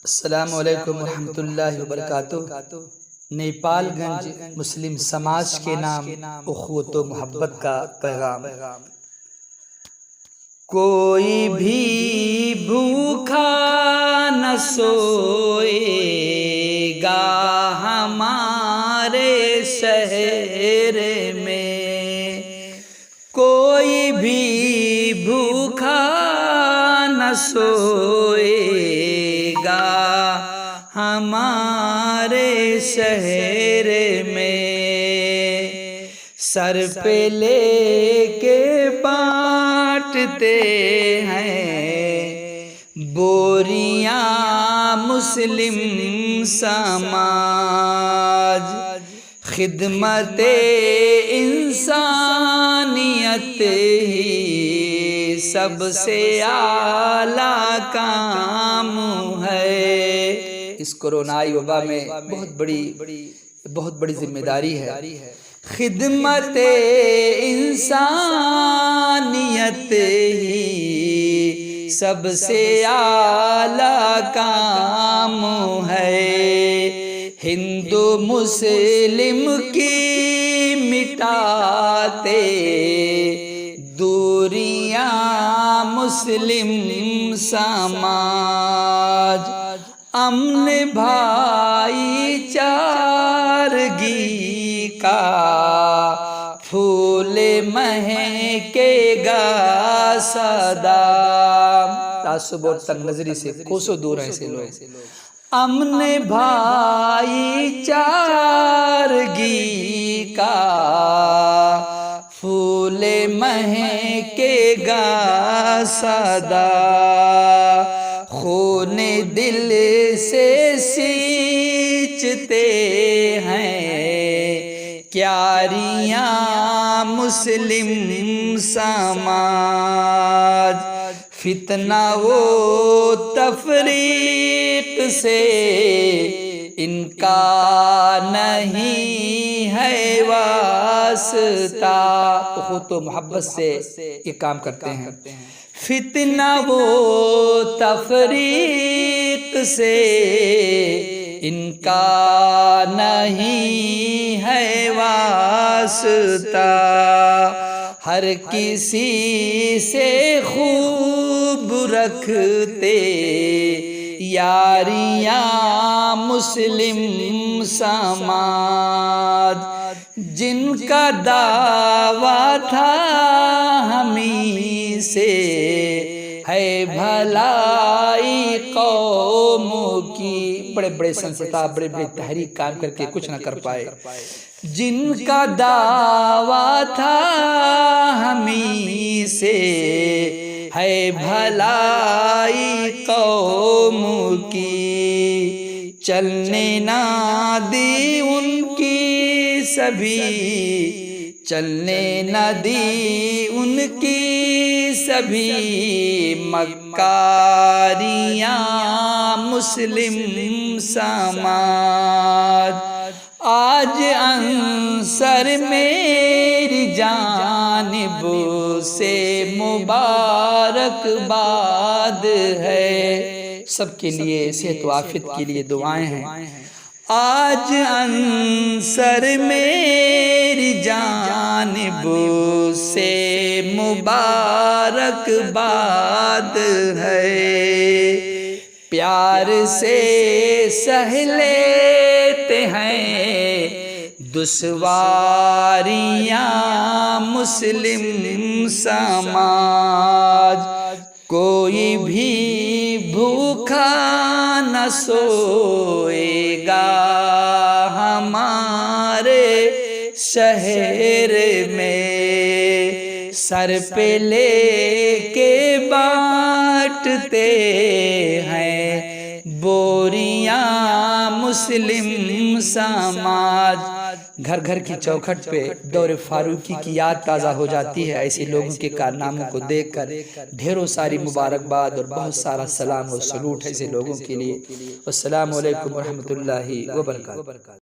السلام علیکم ورحمۃ اللہ وبرکاتہ۔ نیپال گنج مسلم سماج کے نام اخوت و محبت کا پیغام۔ کوئی بھی بھوکا نہ سوئے گا ہمارے شہر میں، کوئی بھی بھوکا نہ سوئے گا ہمارے شہر میں، سر پہ لے کے بانٹتے ہیں بوریاں مسلم سماج، خدمت انسانیت ہی سب سے اعلیٰ کام ہے۔ اس کورونائی وبا میں بہت بڑی ذمہ داری ہے۔ خدمت انسانیت ہی سب سے اعلیٰ کام ہے، ہندو مسلم کی مٹاتے دوریاں مسلم سماج، امن بھائی چارگی کا پھول مہکے گا سدا۔ تعصب اور تنگ نظری سے کوسوں دور ہیں سے لوگ۔ امن بھائی چارگی کا پھول مہکے گا سدا، خون دل سے سینچتے ہیں کیاریاں مسلم سماج، فتنہ و تفریق سے ان کا نہیں ہے واسطہ۔ اخوت و محبت سے یہ کام کرتے ہیں۔ فتنہ و تفریق سے ان کا نہیں ہے واسطہ، ہر کسی سے خوب رکھتے یاریاں مسلم سماج، جن کا دعویٰ تھا ہمیں سے ہے بھلائی قوم کی، بڑے بڑے سنستا بڑے تحریک کام کر کے کچھ نہ کر پائے، جن کا دعویٰ تھا ہمیں سے ہے بھلائی قوم کی، چلنے نہ دی ان کی سبھی، چلنے نہ دی ان کی سبھی مکاریاں مسلم سماج، آج عنصر میری جانب سے مبارکباد ہے۔ سب کے لیے صحت و عافیت کے لیے دعائیں ہیں۔ آج عنصر میری جانب سے مبارکباد ہے، پیار سے سہ لیتے ہیں دشواریاں مسلم سماج، کوئی بھی بھوکا نہ سوئے گا ہمارے شہر میں، سر پہ لے کے بانٹتے ہیں بوریاں مسلم سماج۔ گھر گھر کی چوکھٹ پہ دور فاروقی کی یاد تازہ ہو جاتی ہے ایسے لوگوں کے کارناموں کو دیکھ کر۔ ڈھیروں ساری مبارکباد اور بہت سارا سلام اور سلوٹ ایسے لوگوں کے لیے۔ السلام علیکم ورحمۃ اللہ وبرکاتہ۔